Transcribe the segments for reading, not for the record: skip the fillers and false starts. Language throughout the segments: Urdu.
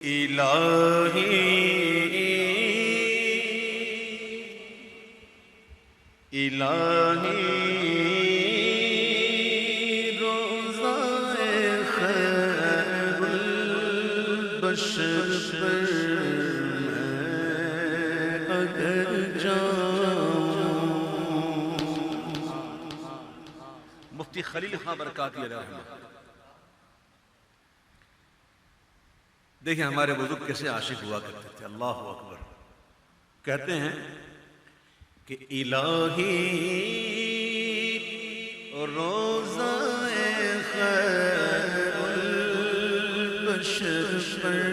الہی الہی روضہ خیر البشر پر میں اگر جاؤں۔ مفتی خلیل خان برکاتی علیہ رحمہ۔ دیکھیں ہمارے بزرگ کیسے عاشق ہوا کرتے تھے، اللہ اکبر۔ کہتے ہیں کہ الہی روضہ خیر البشر پر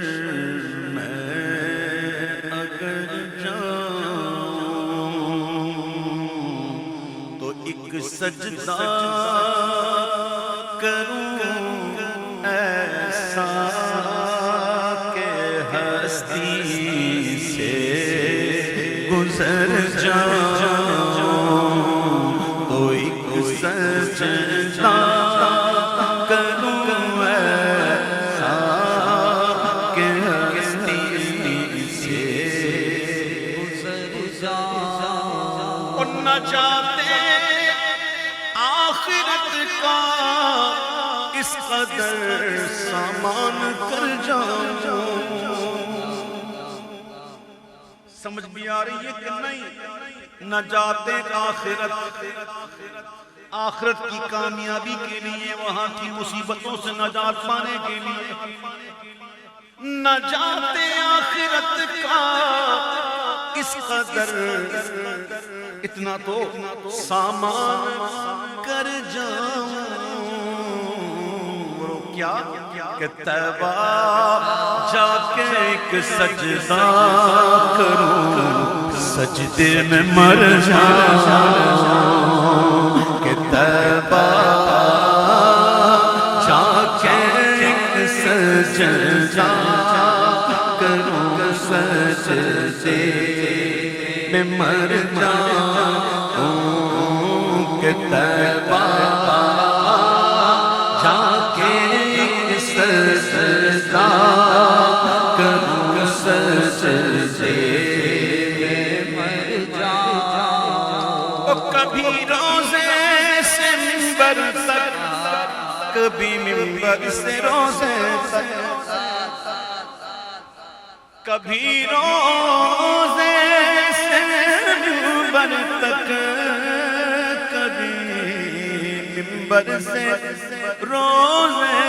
میں اگر جاؤں تو ایک سجدہ کروں ایسا گزر جاؤں، تو ایک سجدہ کروں ایسا کہ ہستی سے گزر جاؤں، اور نہ جاتے آخرت کا اس قدر سامان کر جاؤں۔ سمجھ بھی آ رہی ہے کہ نہیں؟ نہ جاتے آخرت کی کامیابی کے لیے، وہاں کی مصیبتوں سے نجات پانے کے لیے، نہ جاتے آخرت کا اس قدر اتنا تو سامان کر جاؤں۔ کیا کہ طیبہ جا کے ایک سجدہ کروں، سجدے میں مر جاؤں، کہ طیبہ جا کے ایک سجدہ کروں، سجدے میں مر جاؤں، کہ طیبہ جا کے سجدہ کروں، سجدے میں مر جاؤں۔ کبھی روزے سے منبر تک، کبھی منبر سے روزے تک، کبھی روزے سے منبر تک، کبھی منبر سے روزے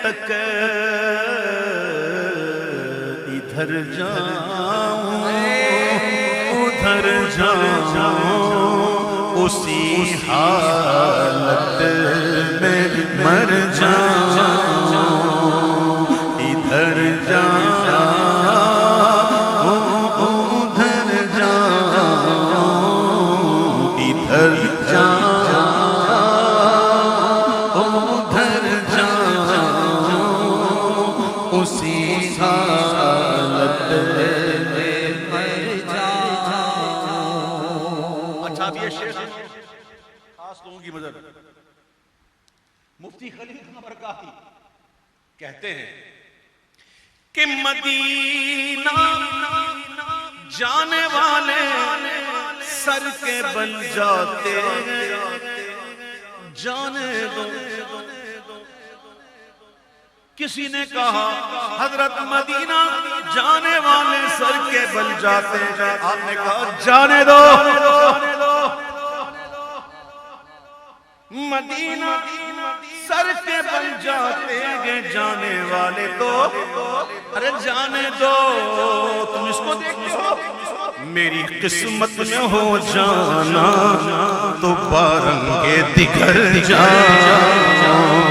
تک، ادھر جاؤں ادھر جاؤں، اسی حالت میں مر جاؤں، ادھر جاؤں ادھر جاؤں، ادھر جاؤں اسی حالت میں مر جاؤں۔ اچھا اب یہ شعر خاص لوگوں کی مدد، مفتی خلیل خان برکاتی کہتے ہیں کہ مدینہ جانے والے سر کے بل جاتے ہیں، جانے دو۔ کسی نے کہا حضرت مدینہ جانے والے سر کے بل جاتے ہیں، آپ نے کہا جانے دو۔ مدینہ سر کے بل جاتے ہیں، جانے والے تو ارے جانے دو، تم اس کو دیکھو۔ میری قسمت میں ہو جانا تو بارنگے دکھر جاؤں،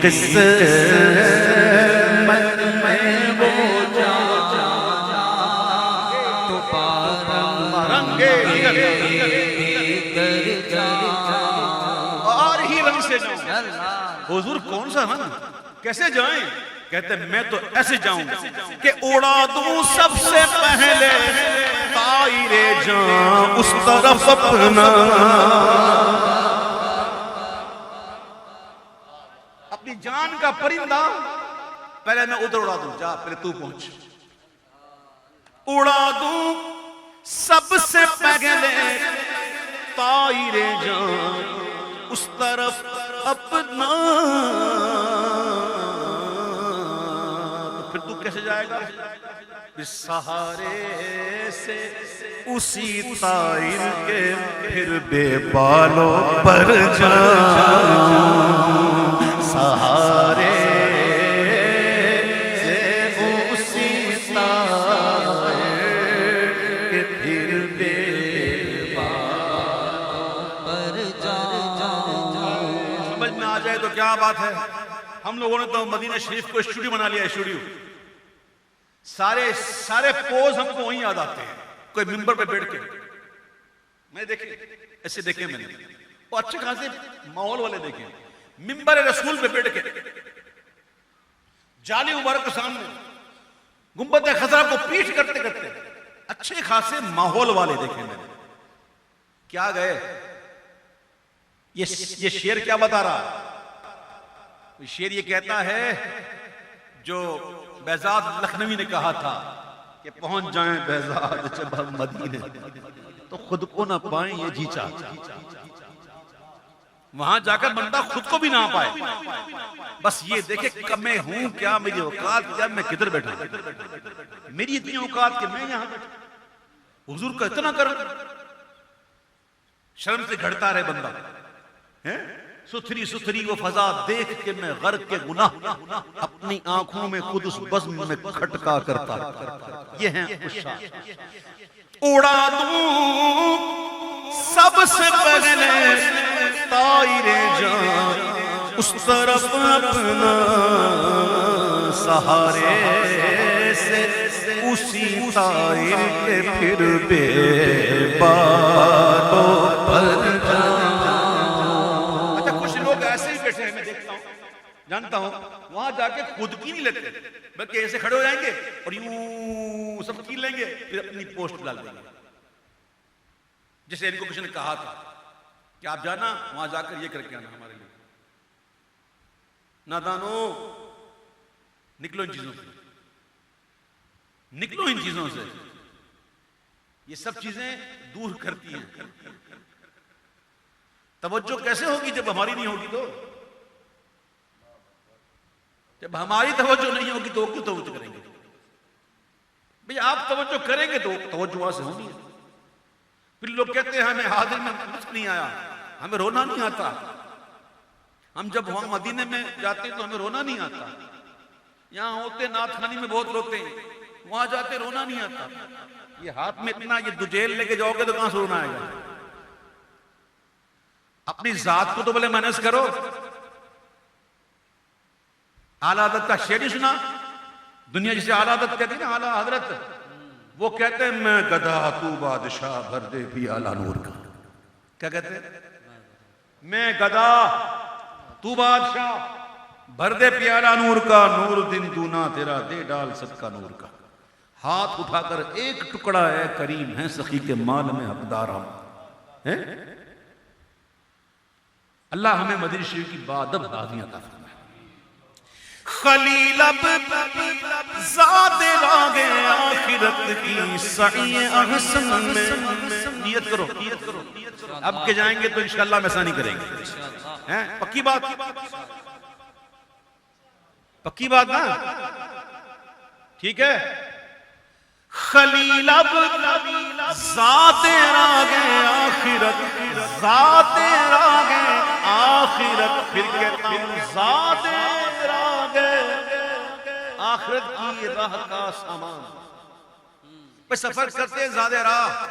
قسمت میں وہ جانا تو بارنگے دکھر جاؤں، اور ہی رنگ سے جاؤں۔ حضور کون سا رنگ، کیسے جائیں؟ کہتے میں تو ایسے جاؤں کہ اڑا دوں سب سے پہلے طائر جاں اس طرف اپنا، اپنی جان کا پرندہ پہلے میں ادھر اڑا دوں، جا پہلے تو پہنچ، اڑا دوں سب سے پہلے طائر جان اس طرف اپنا، تو پھر تو کیسے جائے گا؟ اس سہارے سے اسی طائر کے پھر بے بالوں پر جاؤں، سہارے سے اسی طائر کے پھر بے بالوں پر جاؤں۔ سمجھ میں آ جائے تو کیا بات ہے۔ ہم لوگوں نے تو مدینہ شریف کو اسٹوڈیو بنا لیا ہے، اسٹوڈیو، سارے پوز ہم کو وہیں یاد آتے ہیں۔ کوئی ممبر پہ بیٹھ کے، میں دیکھیں ایسے دیکھیں، میں نے وہ اچھے خاصے ماحول والے دیکھیں، ممبر رسول پہ بیٹھ کے جالی مبارک کے سامنے گنبد خضرا کو پیٹ کرتے کرتے اچھے خاصے ماحول والے دیکھیں میں نے۔ کیا گئے یہ شعر کیا بتا رہا؟ شعر یہ کہتا ہے جو بہزاد لکھنوی نے کہا تھا کہ پہنچ جائیں بہزاد جب ہم مدینے تو خود کو نہ پائیں یہ جی چاہتا، وہاں جا کر بندہ خود کو بھی نہ پائے، بس یہ دیکھے کہ میں ہوں کیا، میری اوقات کیا، میں کدھر بیٹھا، میری اتنی اوقات کہ میں یہاں بیٹھا، حضور کا اتنا کرم، شرم سے گھڑتا رہے بندہ، ستھری ستھری وہ فضا دیکھ کے میں غرق کے گناہ اپنی آنکھوں میں خود اس بزم میں کھٹکا کرتا، یہ ہیں خوشحال۔ اڑا دوں سب سے پہلے طائر جان اس طرف اپنا، سہارے سے اسی طائر کے پھر بے بالوں پر جاؤں۔ میں دیکھتا ہوں، جانتا ہوں، وہاں جا کے خود کی نہیں لیتے بلکہ ایسے کھڑے ہو جائیں گے اور یوں سب کی لیں گے، پھر اپنی پوسٹ ڈال دیں گے۔ جیسے ان کو کسی نے کہا تھا کہ آپ جانا وہاں جا کر یہ کر کے آنا ہمارے لیے، نادانو نکلو ان چیزوں سے، نکلو ان چیزوں سے، یہ سب چیزیں دور کرتی ہیں۔ توجہ کیسے ہوگی جب ہماری نہیں ہوگی؟ تو جب ہماری توجہ نہیں ہوگی تو کیوں توجہ کریں گے؟ بھئی آپ توجہ کریں گے تو توجہ وہاں سے ہونی ہے۔ پھر لوگ کہتے ہیں ہمیں حاضر میں کچھ نہیں آیا، ہمیں رونا نہیں آتا، ہم جب وہاں مدینے میں جاتے ہیں تو ہمیں رونا نہیں آتا، یہاں ہوتے نعت خوانی میں بہت روتے ہیں، وہاں جاتے رونا نہیں آتا۔ یہ ہاتھ میں اتنا یہ دجیل لے کے جاؤ گے تو کہاں سے رونا آئے گا؟ اپنی ذات کو تو بولے مینج کرو۔ اعلیٰ حضرت کا شعر سنا، دنیا جسے اعلیٰ حضرت کہتی نا، اعلیٰ حضرت، وہ کہتے ہیں میں گدھا تو بادشاہ بھر دے پیالہ نور کا۔ کیا کہتے ہیں؟ میں گدھا تو بادشاہ بھر دے پیالہ نور کا، نور دن دونا تیرا دے ڈال صدقہ نور کا۔ ہاتھ اٹھا کر ایک ٹکڑا ہے کریم ہے سخی کے مال میں حقدار ہم۔ اللہ ہمیں مدینہ شریف کی بادب دادیاں عطا فرمائے۔ خلیل اب زاد راگ آخرت کی سعی احسن میں، نیت کرو، نیت کرو، اب کے جائیں گے تو انشاءاللہ میں ثانی کریں گے، پکی بات، پکی بات نا، ٹھیک ہے۔ خلیل اب ذات راگ آخرت، ذات راگ آخرت، پھر کہتا ہوں ذات راگ آخرت کی راہ کا سامان۔ پہ سفر کرتے ہیں زیادہ راہ،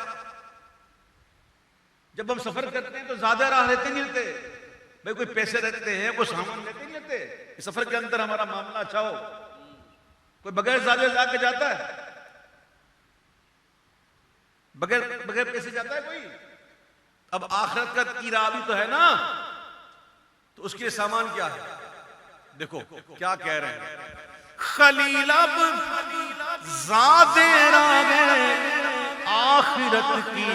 جب ہم سفر کرتے ہیں تو زیادہ راہ رہتے نہیں رہتے، بھئی کوئی پیسے رہتے ہیں، کوئی سامان رہتے نہیں رہتے، سفر کے اندر ہمارا معاملہ اچھا ہو، کوئی بغیر زیادہ جا کے جاتا ہے، بغیر پیسے جاتا ہے کوئی؟ اب آخرت کا کی راہ بھی تو ہے نا، تو اس کے سامان کیا ہے؟ دیکھو کیا کہہ رہے ہیں، خلیل اب ذات راگ آخرت کی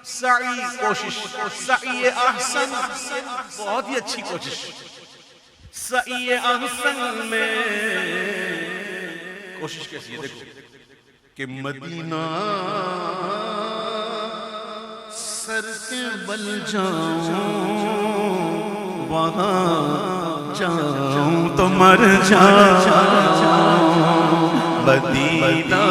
سعی کوشش، سعی احسن، بہت ہی اچھی کوشش، سعی احسن میں کوشش کیسی ہے دیکھو کہ مدینہ سر کے بل جاؤں وہاں جاؤں تو مر جاؤں مدینہ